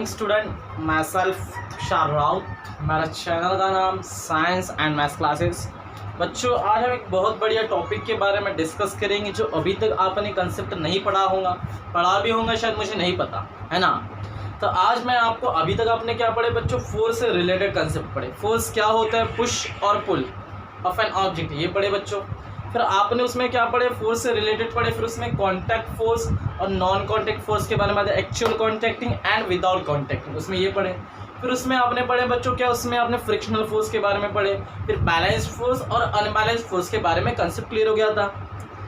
Morning student, my self Tushar Raut. मेरा channel का नाम साइंस एंड मैथ्स क्लासेस। बच्चों, आज हम एक बहुत बढ़िया टॉपिक के बारे में डिस्कस करेंगे जो अभी तक आपने कंसेप्ट नहीं पढ़ा होगा, पढ़ा भी होगा शायद, मुझे नहीं पता है ना। तो आज मैं आपको, अभी तक आपने क्या पढ़े बच्चों, फोर्स से रिलेटेड कंसेप्ट पढ़े। फोर्स क्या होता है, पुश और पुल ऑफ एन ऑब्जेक्ट, ये पढ़े बच्चों। फिर आपने उसमें क्या पढ़े, फोर्स से रिलेटेड पढ़े। फिर उसमें कॉन्टैक्ट फोर्स और नॉन कॉन्टैक्ट फोर्स के बारे में, actual contacting and without contacting, उसमें ये पढ़े। फिर उसमें आपने पढ़े बच्चों क्या, उसमें आपने फ्रिक्शनल फोर्स के बारे में पढ़े। फिर बैलेंस्ड फोर्स और अनबैलेंस्ड फोर्स के बारे में कंसेप्ट क्लियर हो गया था।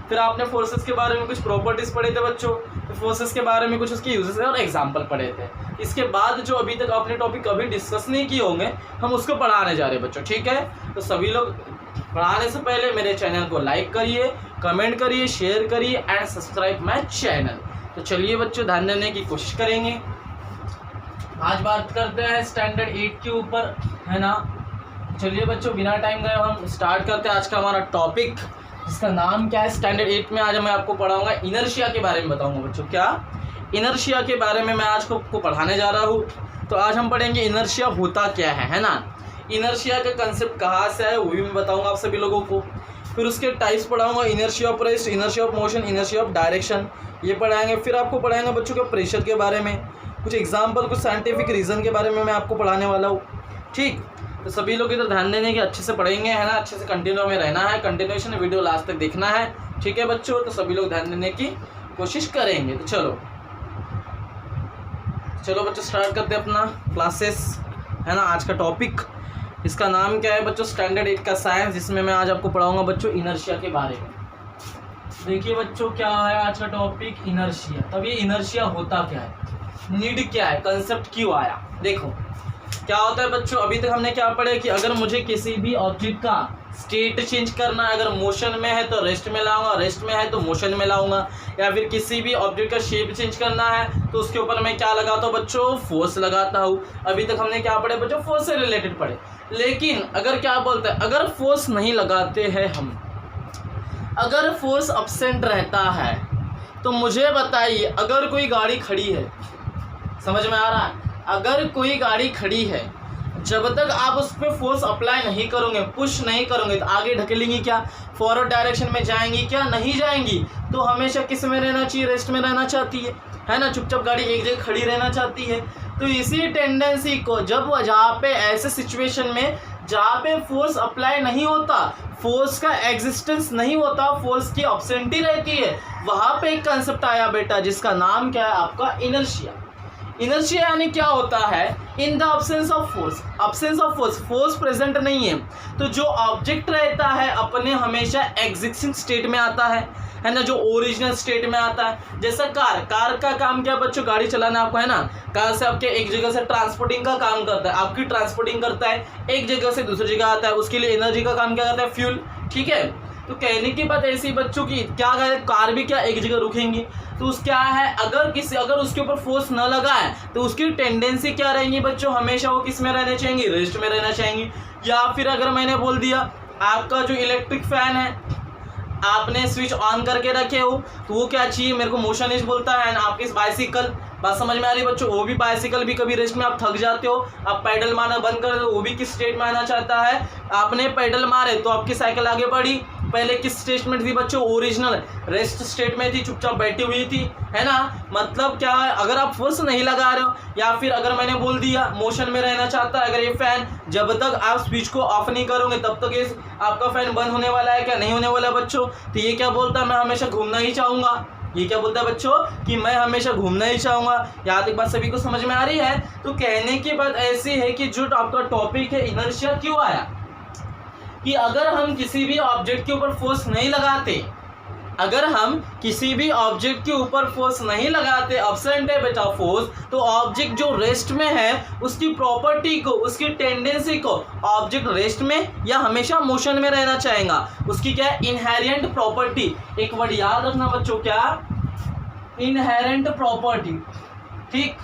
फिर आपने फोर्सेस के बारे में कुछ प्रॉपर्टीज पढ़े थे बच्चों। फिर फोर्सेस के बारे में कुछ उसके यूजेस और एग्जाम्पल पढ़े थे। इसके बाद जो अभी तक आपने टॉपिक अभी डिस्कस नहीं किए होंगे, हम उसको पढ़ाने जा रहे हैं बच्चों, ठीक है। तो सभी लोग पढ़ाने से पहले मेरे चैनल को लाइक करिए, कमेंट करिए, शेयर करिए एंड सब्सक्राइब माय चैनल। तो चलिए बच्चों, ध्यान देने की कोशिश करेंगे। आज बात करते हैं स्टैंडर्ड 8 के ऊपर, है ना। चलिए बच्चों, बिना टाइम गए हम स्टार्ट करते हैं आज का हमारा टॉपिक, जिसका नाम क्या है स्टैंडर्ड 8 में। आज मैं आपको पढ़ाऊंगा इनर्शिया के बारे में बताऊंगा बच्चों। क्या इनर्शिया के बारे में मैं आज को पढ़ाने जा रहा हूँ। तो आज हम पढ़ेंगे इनर्शिया होता क्या है ना। इनर्शिया का कंसेप्ट कहाँ से है वो भी मैं बताऊंगा आप सभी लोगों को। फिर उसके टाइप्स पढ़ाऊंगा, inertia of rest, inertia of motion, inertia of direction, ये पढ़ाएंगे। फिर आपको पढ़ाएंगे बच्चों के प्रेशर के बारे में, कुछ एग्जाम्पल, कुछ साइंटिफिक रीज़न के बारे में मैं आपको पढ़ाने वाला हूँ, ठीक। तो सभी लोग इधर ध्यान देने की, अच्छे से पढ़ेंगे, है ना। अच्छे से कंटिन्यू में रहना है, कंटिन्यूएशन वीडियो लास्ट तक देखना है, ठीक है बच्चों। तो सभी लोग ध्यान देने की कोशिश करेंगे। तो चलो बच्चों, स्टार्ट करते हैं अपना क्लासेस, है ना। आज का टॉपिक, इसका नाम क्या है बच्चों, स्टैंडर्ड 8 का साइंस, जिसमें मैं आज आपको पढ़ाऊंगा बच्चों इनर्शिया के बारे में। देखिए बच्चों, क्या है आज का टॉपिक, इनर्शिया। तब ये इनर्शिया होता क्या है, नीड क्या है, कंसेप्ट क्यों आया। देखो क्या होता है बच्चों, अभी तक हमने क्या पढ़े कि अगर मुझे किसी भी ऑब्जेक्ट का स्टेट चेंज करना है, अगर मोशन में है तो रेस्ट में लाऊंगा, रेस्ट में है तो मोशन में लाऊंगा। या फिर किसी भी ऑब्जेक्ट का शेप चेंज करना है तो उसके ऊपर मैं क्या लगाता हूँ बच्चों, फोर्स लगाता हूँ। अभी तक हमने क्या पढ़े बच्चों, फोर्स से रिलेटेड पढ़े। लेकिन अगर क्या बोलते हैं, अगर फोर्स नहीं लगाते हैं हम, अगर फोर्स अब्सेंट रहता है, तो मुझे बताइए, अगर कोई गाड़ी खड़ी है, समझ में आ रहा है, अगर कोई गाड़ी खड़ी है, जब तक आप उस पर फोर्स अप्लाई नहीं करोगे, पुश नहीं करोगे, तो आगे ढकेलेंगी क्या, फॉरवर्ड डायरेक्शन में जाएंगी क्या, नहीं जाएंगी। तो हमेशा किस में रहना चाहिए, रेस्ट में रहना चाहती है ना। चुपचाप गाड़ी एक जगह खड़ी रहना चाहती है। तो इसी टेंडेंसी को जब जहाँ पे ऐसे सिचुएशन में जहाँ पे फोर्स अप्लाई नहीं होता, फोर्स का एग्जिस्टेंस नहीं होता, फोर्स की अब्सेंटी रहती है, वहाँ पे एक कंसेप्ट आया बेटा, जिसका नाम क्या है आपका, इनर्शिया। इनर्शिया यानी क्या होता है, in the absence of force, absence of force, force present नहीं है तो जो ऑब्जेक्ट रहता है अपने हमेशा एग्जिस्टिंग स्टेट में आता है ना, जो ओरिजिनल स्टेट में आता है। जैसा कार का काम क्या बच्चों, गाड़ी चलाना आपको, है ना। कार से आपके एक जगह से ट्रांसपोर्टिंग का काम करता है, आपकी ट्रांसपोर्टिंग करता है, एक जगह से दूसरी जगह आता है, उसके लिए एनर्जी का काम क्या करता है, फ्यूल, ठीक है। तो कहने की बात ऐसी बच्चों की, क्या करें, कार भी क्या एक जगह रुकेंगी, तो उस क्या है, अगर उसके ऊपर फोर्स न लगा है तो उसकी टेंडेंसी क्या रहेंगी बच्चों, हमेशा वो किस में रहना चाहेंगी, रेस्ट में रहना चाहेंगी। या फिर अगर मैंने बोल दिया, आपका जो इलेक्ट्रिक फैन है, आपने स्विच ऑन करके रखे हो, तो वो क्या चाहिए, मेरे को मोशन इज बोलता है। आपकी बाइसिकल, बात समझ में आ रही है बच्चों, वो भी बाइसिकल भी कभी रेस्ट में आप थक जाते हो, आप पैडल मारना बंद कर दो, वो भी किस स्टेट में आना चाहता है, आपने पैडल मारे तो आपकी साइकिल आगे बढ़ी। पहले किस स्टेट में थी बच्चों, ओरिजिनल रेस्ट स्टेट में थी, चुपचाप बैठी हुई थी, है ना। मतलब क्या है, अगर आप फोर्स नहीं लगा रहे हो, या फिर अगर मैंने बोल दिया मोशन में रहना चाहता है, अगर ये फैन, जब तक आप स्विच को ऑफ नहीं करोगे तब तक ये आपका फैन बंद होने वाला है क्या, नहीं होने वाला बच्चों। तो ये क्या बोलता है, मैं हमेशा घूमना ही चाहूँगा। ये क्या बोलता है बच्चों, कि मैं हमेशा घूमना ही चाहूँगा। यहाँ तक बात सभी को समझ में आ रही है। तो कहने की बात ऐसी है कि जो आपका टॉपिक है इनर्शिया क्यों आया, कि अगर हम किसी भी ऑब्जेक्ट के ऊपर फोर्स नहीं लगाते, अगर हम किसी भी ऑब्जेक्ट के ऊपर फोर्स नहीं लगाते, अब्सेंट है बेटा फोर्स, तो ऑब्जेक्ट जो रेस्ट में है उसकी प्रॉपर्टी को, उसकी टेंडेंसी को, ऑब्जेक्ट रेस्ट में या हमेशा मोशन में रहना चाहेगा, उसकी क्या है, इनहेरेंट प्रॉपर्टी। एक वर्ड याद रखना बच्चों, क्या, इनहेरेंट प्रॉपर्टी, ठीक।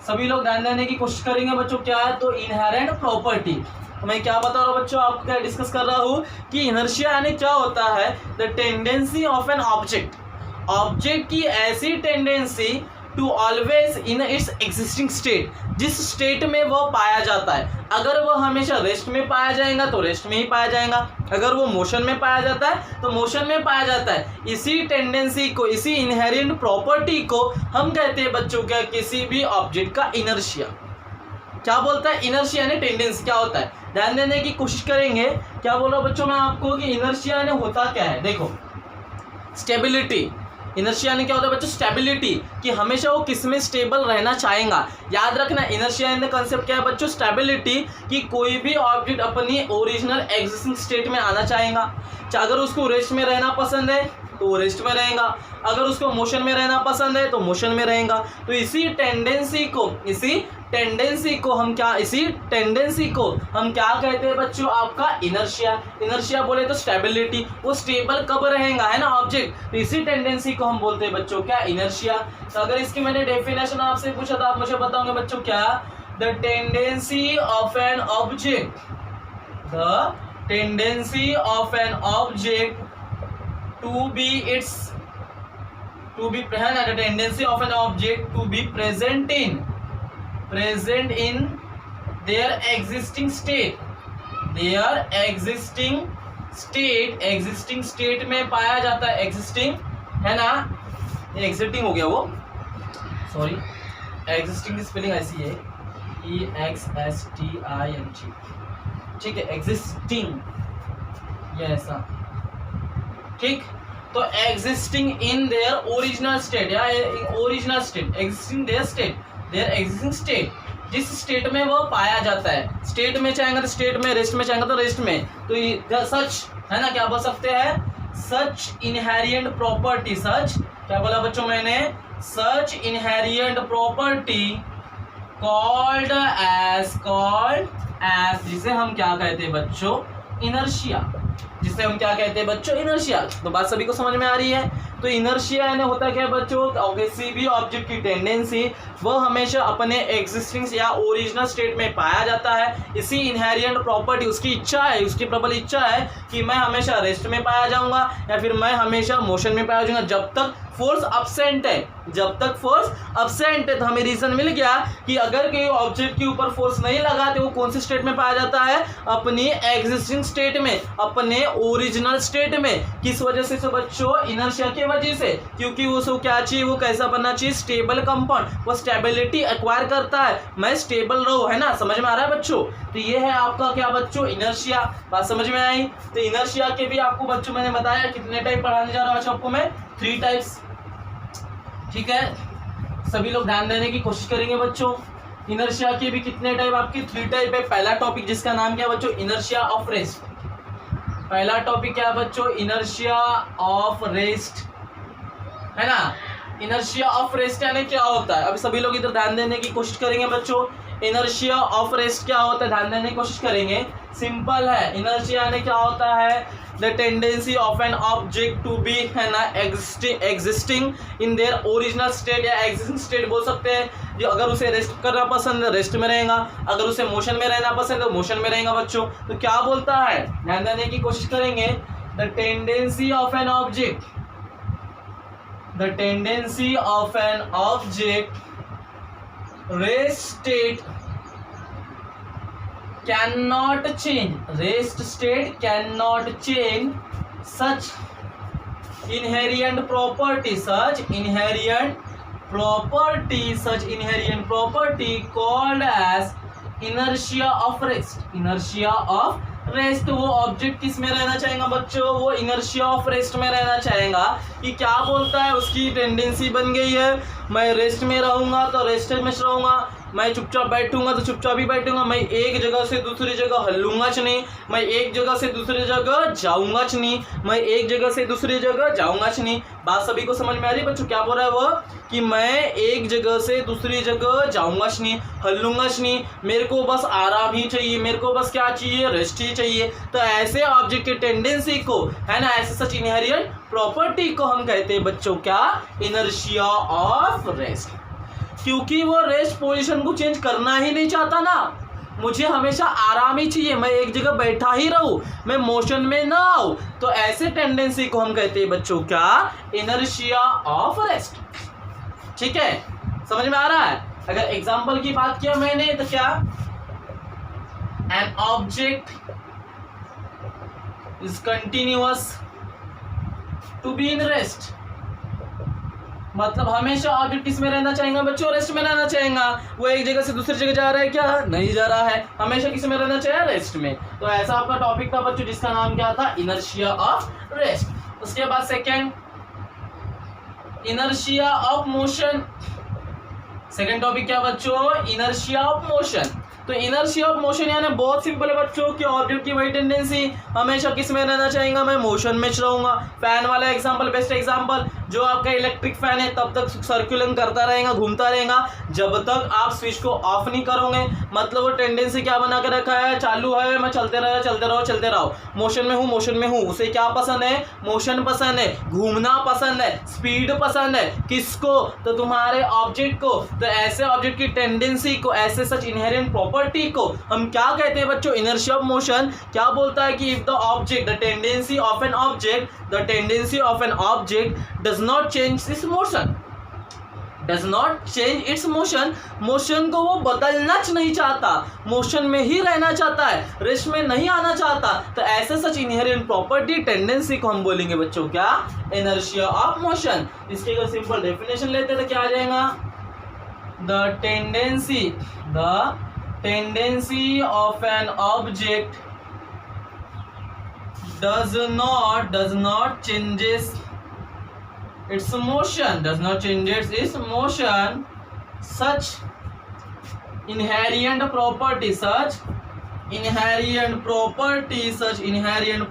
सभी लोग ध्यान देने की कोशिश करेंगे बच्चों, क्या है, तो इनहेरेंट प्रॉपर्टी। मैं क्या बता रहा हूँ बच्चों, आपको क्या डिस्कस कर रहा हूँ कि इनर्शिया यानी क्या होता है, the tendency of an object, object की ऐसी tendency to always in its existing state, जिस स्टेट में वह पाया जाता है। अगर वह हमेशा रेस्ट में पाया जाएगा तो रेस्ट में ही पाया जाएगा, अगर वो मोशन में पाया जाता है तो मोशन में पाया जाता है। इसी टेंडेंसी को, इसी इनहेरेंट प्रॉपर्टी को हम कहते हैं बच्चों क्या, किसी भी ऑब्जेक्ट का इनर्शिया। क्या बोलता है इनर्शिया यानी टेंडेंसी क्या होता है, ध्यान देने की कोशिश करेंगे। क्या बोल रहा हूं बच्चों मैं आपको कि इनर्शिया यानी होता क्या है। देखो स्टेबिलिटी, इनर्शिया यानी क्या होता है बच्चों, स्टेबिलिटी, कि हमेशा वो किस में स्टेबल रहना चाहेगा। याद रखना इनर्शिया इन द कंसेप्ट क्या है बच्चों, स्टेबिलिटी, कि कोई भी ऑब्जेक्ट अपनी ओरिजिनल एग्जिस्टिंग स्टेट में आना चाहेगा। अगर उसको रेस्ट में रहना पसंद है तो वो रेस्ट में रहेगा, अगर उसको मोशन में रहना पसंद है तो मोशन में रहेगा। तो इसी टेंडेंसी को हम क्या कहते हैं बच्चों, आपका इनर्शिया। इनर्शिया बोले तो स्टेबिलिटी, वो स्टेबल कब रहेगा है ना ऑब्जेक्ट, तो इसी टेंडेंसी को हम बोलते हैं बच्चों क्या, इनर्शिया। तो अगर इसकी मैंने डेफिनेशन आपसे पूछा तो आप मुझे बताओगे बच्चों क्या, the tendency of an object, the tendency of an object to be है ना, the tendency of an object to be present in their existing state में पाया जाता है। existing है ना, exiting हो गया वो, सॉरी, existing की स्पेलिंग ऐसी है EXSTING, ठीक है, existing ये ऐसा, ठीक। तो existing in their original state या original state, existing their existing state, जिस स्टेट में वो पाया जाता है। स्टेट में चाहेंगे तो स्टेट में, रेस्ट में चाहेंगे तो रेस्ट में। तो सच है ना, क्या बोल सकते हैं, सच इनहेरिएंट प्रॉपर्टी, सच क्या बोला बच्चों मैंने, सच इनहेरिएंट प्रॉपर्टी कॉल्ड एज जिसे हम क्या कहते हैं बच्चों, इनर्शिया, जिसे हम क्या कहते हैं बच्चों, इनर्शिया। तो बात सभी को समझ में आ रही है। तो इनर्शिया यानी होता क्या है बच्चों, किसी भी ऑब्जेक्ट की टेंडेंसी वो हमेशा अपने एग्जिस्टिंग या ओरिजिनल स्टेट में पाया जाता है। इसी इनहेरिएंट प्रॉपर्टी, उसकी इच्छा है, उसकी प्रबल इच्छा है कि मैं हमेशा रेस्ट में पाया जाऊंगा या फिर मैं हमेशा मोशन में पाया जाऊंगा, जब तक फोर्स अब्सेंट है, जब तक फोर्स अब्सेंट है। तो हमें रीजन मिल गया कि अगर कोई ऑब्जेक्ट के ऊपर फोर्स नहीं लगा तो वो कौन से स्टेट में पाया जाता है, अपनी एग्जिस्टिंग स्टेट में, अपने ओरिजिनल स्टेट में। किस वजह से बच्चों, इनर्शिया की वजह से, क्योंकि उसको क्या चाहिए, वो कैसा बनना चाहिए, स्टेबल कंपाउंड, वो स्टेबिलिटी एक्वायर करता है, मैं स्टेबल रहूं, है ना, समझ में आ रहा है बच्चों। तो ये है आपका क्या बच्चों, इनर्शिया। बात समझ में आई। तो इनर्शिया के भी आपको बच्चों मैंने बताया कितने टाइप पढ़ाने जा रहा हूं आज आपको मैं, 3 टाइप्स, ठीक है। सभी लोग ध्यान देने की कोशिश करेंगे बच्चों। इनर्शिया के भी कितने टाइप, आपके 3 टाइप है। पहला टॉपिक जिसका नाम क्या है बच्चों, इनर्शिया ऑफ रेस्ट। पहला टॉपिक क्या है बच्चों, इनर्शिया ऑफ रेस्ट, है ना। इनर्शिया ऑफ रेस्ट यानी क्या होता है, अभी सभी लोग इधर ध्यान देने की कोशिश करेंगे बच्चों। इनर्शिया ऑफ रेस्ट क्या होता है, ध्यान देने की कोशिश करेंगे। सिंपल है, इनर्शिया यानी क्या होता है, the tendency of an object to be, है ना, existing in their original state या एग्जिस्टिंग स्टेट बोल सकते हैं। जो अगर उसे रेस्ट करना पसंद है रेस्ट में रहेगा, अगर उसे मोशन में रहना पसंद है तो मोशन में रहेगा बच्चों। तो क्या बोलता है, ध्यान देने की कोशिश करेंगे। The tendency of an object, the tendency of an object rest state cannot change, rest state cannot change such inherent property called as inertia of rest, rest. वो ऑब्जेक्ट किस में रहना चाहेगा बच्चों, वो इनर्शिया ऑफ रेस्ट में रहना चाहेगा। कि क्या बोलता है, उसकी टेंडेंसी बन गई है, मैं रेस्ट में रहूंगा तो रेस्ट में रहूंगा, मैं चुपचाप बैठूंगा तो चुपचाप ही बैठूंगा, मैं एक जगह से दूसरी जगह हलूंगा नहीं, मैं एक जगह से दूसरी जगह जाऊंगा नहीं, मैं एक जगह से दूसरी जगह जाऊंगा नहीं। बात सभी को समझ में आ रही है बच्चों, क्या बोल रहा है वो, कि मैं एक जगह से दूसरी जगह जाऊंगा नहीं, हलूंगा नहीं, मेरे को बस आराम ही चाहिए, मेरे को बस क्या चाहिए, रेस्ट ही चाहिए। तो ऐसे ऑब्जेक्ट की टेंडेंसी को, है ना, ऐसे सच इनहेरिएंट प्रॉपर्टी को हम कहते हैं बच्चों क्या, इनर्शिया ऑफ रेस्ट। क्योंकि वो रेस्ट पोजीशन को चेंज करना ही नहीं चाहता ना, मुझे हमेशा आराम ही चाहिए, मैं एक जगह बैठा ही रहूं, मैं मोशन में ना आऊं। तो ऐसे टेंडेंसी को हम कहते हैं बच्चों क्या, इनर्शिया ऑफ रेस्ट, ठीक है। समझ में आ रहा है? अगर एग्जाम्पल की बात किया मैंने तो क्या, an object is continuous to be in rest, मतलब हमेशा ऑब्जेक्ट किस में रहना चाहेगा बच्चों? रेस्ट में रहना चाहेगा। वो एक जगह से दूसरी जगह जा रहा है क्या? नहीं जा रहा है, हमेशा किस में रहना चाहिए? रेस्ट में। तो ऐसा आपका टॉपिक था बच्चों जिसका नाम क्या था? Inertia of rest. उसके बाद second, inertia of motion. Second topic क्या बच्चों? Inertia of motion. तो इनर्शिया ऑफ मोशन यानी बहुत सिंपल है बच्चों कि ऑब्जेक्ट की वही टेंडेंसी हमेशा किस में रहना चाहेगा? मैं मोशन में रहूंगा। फैन वाला एग्जांपल, बेस्ट एग्जांपल, जो आपका इलेक्ट्रिक फैन है तब तक सर्कुलेशन करता रहेगा, घूमता रहेगा जब तक आप स्विच को ऑफ नहीं करोगे। मतलब वो टेंडेंसी क्या बना के रखा है? चालू है, मैं चलते रहो। मोशन में हूँ। उसे क्या पसंद है? मोशन पसंद है, घूमना पसंद है, स्पीड पसंद है। किसको? तो तुम्हारे ऑब्जेक्ट को। तो ऐसे ऑब्जेक्ट की टेंडेंसी को, ऐसे सच इनहेरेंट प्रॉपर्टी को हम क्या कहते हैं बच्चों? Inertia of motion. क्या बोलता है कि if the object, the tendency of an object does not change it's motion, motion को वो बदलना नहीं चाहता, मोशन में ही रहना चाहता है, रेस्ट में नहीं आना चाहता, तो ऐसे सच इनहेरेंट प्रॉपर्टी, टेंडेंसी को हम बोलेंगे बच्चों क्या? Inertia of motion. इसके अगर सिंपल डेफिनेशन लेते तो क्या आ जाएगा? The tendency of an object does not changes its motion, such inherent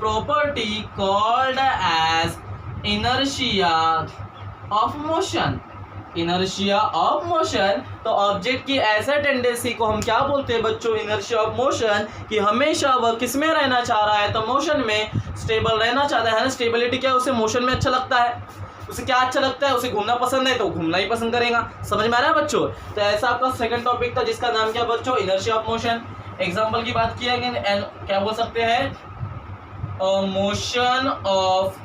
property called as inertia of motion। तो ऑब्जेक्ट की ऐसा टेंडेंसी को हम क्या बोलते हैं बच्चों? इनर्शिया ऑफ मोशन, कि हमेशा वह किस में रहना चाह रहा है? तो मोशन में स्टेबल रहना चाहता है ना। स्टेबिलिटी क्या है? उसे मोशन में अच्छा लगता है। उसे क्या अच्छा लगता है? उसे घूमना पसंद है तो घूमना ही पसंद करेगा। समझ में आ रहा है बच्चों? तो ऐसा आपका सेकंड टॉपिक था जिसका नाम क्या बच्चों? Inertia of motion. एग्जाम्पल की बात किया गया, क्या बोल सकते हैं? Motion of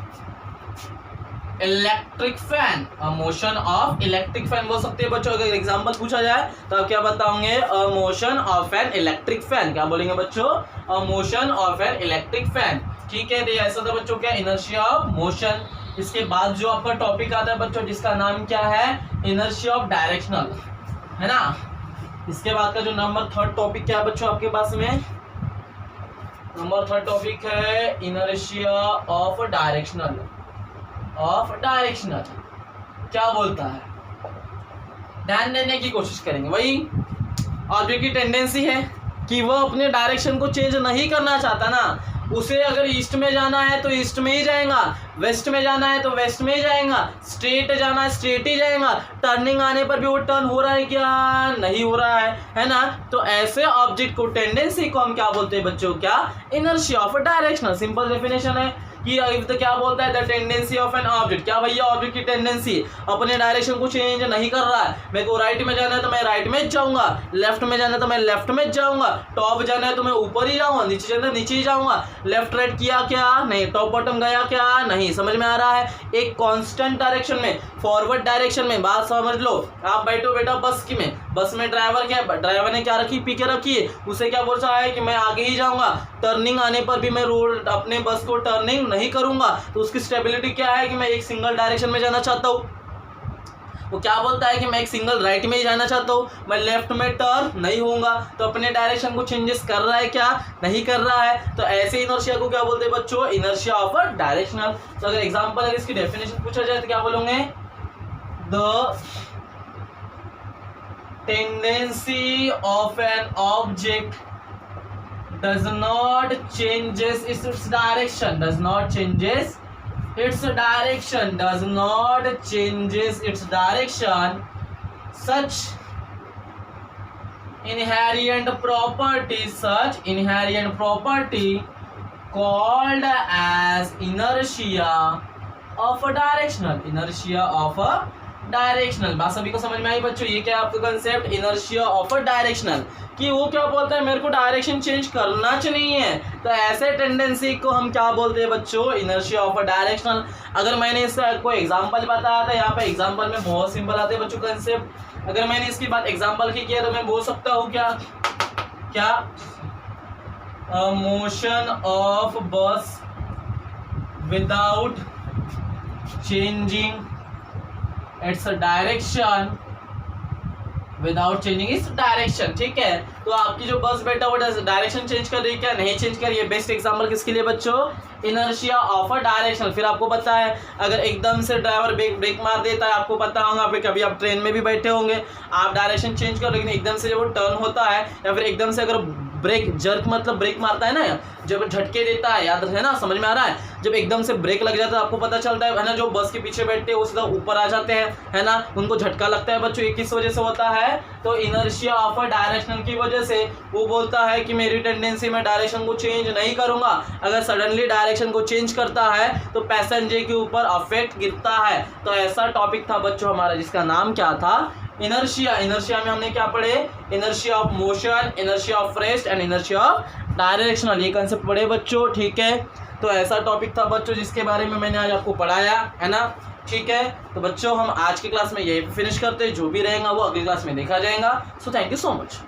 electric fan, motion of electric fan बोल सकते हैं बच्चों। अगर एग्जांपल पूछा जाए तो आप क्या बताओगे? Motion of an electric fan. क्या बोलेंगे बच्चों? Motion of an electric fan. ठीक है, तो ऐसा था बच्चों क्या? Inertia of motion. इसके बाद जो आपका टॉपिक आता है बच्चों जिसका नाम क्या है? इनर्शिया ऑफ डायरेक्शनल, है ना। इसके बाद का जो नंबर थर्ड टॉपिक क्या है बच्चों आपके पास में? नंबर थर्ड टॉपिक है इनर्शिया ऑफ डायरेक्शनल। क्या बोलता है? ध्यान देने की कोशिश करेंगे। वही ऑब्जेक्ट की टेंडेंसी है कि वह अपने डायरेक्शन को चेंज नहीं करना चाहता ना। उसे अगर ईस्ट में जाना है तो ईस्ट में ही जाएगा, वेस्ट में जाना है तो वेस्ट में ही जाएगा, स्ट्रेट जाना है स्ट्रेट ही जाएगा। टर्निंग आने पर भी वो टर्न हो रहा है क्या? नहीं हो रहा है ना। तो ऐसे ऑब्जेक्ट को, टेंडेंसी को हम क्या बोलते हैं बच्चों? क्या? Inertia of directional. Simple definition है कि तो क्या बोलता है? The tendency of an object. क्या भैया? ऑब्जेक्ट की टेंडेंसी अपने डायरेक्शन को चेंज नहीं कर रहा है। मेरे को राइट में जाना है तो मैं राइट में जाऊंगा, लेफ्ट में जाना है तो मैं लेफ्ट में जाऊंगा, टॉप जाना है तो मैं ऊपर ही जाऊंगा, नीचे जाना है नीचे ही जाऊंगा। लेफ्ट राइट किया क्या? नहीं। टॉप बॉटम गया क्या? नहीं। समझ में आ रहा है? एक कांस्टेंट डायरेक्शन में, फॉरवर्ड डायरेक्शन में। बात समझ लो। आप बैठो बेटा बस में ड्राइवर क्या है? ड्राइवर ने क्या रखी? पीके रखी है। उसे क्या बोल रहा है कि मैं आगे ही जाऊंगा, टर्निंग आने पर भी मैं रोड अपने बस को टर्निंग नहीं करूंगा। तो उसकी स्टेबिलिटी क्या है कि मैं एक सिंगल डायरेक्शन में जाना चाहता हूं। वो क्या बोलता है कि मैं एक सिंगल राइट में ही जाना चाहता हूँ, मैं लेफ्ट में टर्न नहीं होऊंगा। तो अपने डायरेक्शन को चेंजेस कर रहा है क्या? नहीं कर रहा है। तो ऐसे इनर्शिया को क्या बोलते हैं बच्चों? Inertia of directional. तो अगर एग्जांपल अगर इसकी डेफिनेशन पूछा जाए तो क्या बोलोगे? The tendency of an object does not changes its direction, does not changes its direction, such inherent property called as inertia of a directional. बात सभी को समझ में आई बच्चों? ये क्या है आपका concept, inertia of a directional, कि वो क्या बोलता है मेरे को डायरेक्शन चेंज करना चाहिए है, तो ऐसे टेंडेंसी को हम क्या बोलते हैं बच्चों, इनर्शिया ऑफ अ डायरेक्शनल। अगर मैंने इसका कोई एग्जांपल बताया था, यहाँ पे एग्जांपल में बहुत सिंपल आते हैं बच्चों कंसेप्ट। अगर मैंने इसकी बात एग्जांपल की किया तो मैं बोल सकता हूँ क्या मोशन ऑफ बस without changing its direction, without changing its direction. ठीक है, तो आपकी जो बस बेटा वो डायरेक्शन चेंज कर रही है क्या, नहीं चेंज कर रही है। बेस्ट एग्जांपल किसके लिए बच्चों, इनर्शिया ऑफ अ डायरेक्शन। फिर आपको पता है अगर एकदम से ड्राइवर ब्रेक मार देता है, आपको पता होगा, कभी आप ट्रेन में भी बैठे होंगे, आप डायरेक्शन चेंज कर, लेकिन एकदम से जब वो टर्न होता है या फिर एकदम से अगर ब्रेक जर्क मतलब ब्रेक मारता है ना, जब झटके देता है, याद है ना, समझ में आ रहा है, जब एकदम से ब्रेक लग जाता है आपको पता चलता है ना, जो बस के पीछे बैठते हैं वो सीधा ऊपर आ जाते हैं, है ना, उनको झटका लगता है बच्चों। ये किस वजह से होता है, तो इनर्शिया ऑफ अ डायरेक्शन की वजह से। वो बोलता है कि मेरी टेंडेंसी में डायरेक्शन को चेंज नहीं करूंगा, अगर सडनली डायरेक्शन को चेंज करता है तो पैसेंजर के ऊपर अफेक्ट गिरता है। तो ऐसा टॉपिक था बच्चों हमारा जिसका नाम क्या था, इनर्शिया। इनर्शिया में हमने क्या पढ़े, inertia of motion, inertia of rest and inertia of directional, ये कंसेप्ट पढ़े बच्चों। ठीक है, तो ऐसा टॉपिक था बच्चों जिसके बारे में मैंने आज आपको पढ़ाया है ना। ठीक है, तो बच्चों हम आज की क्लास में यही फिनिश करते हैं, जो भी रहेगा वो अगली क्लास में देखा जाएगा। So thank you so much.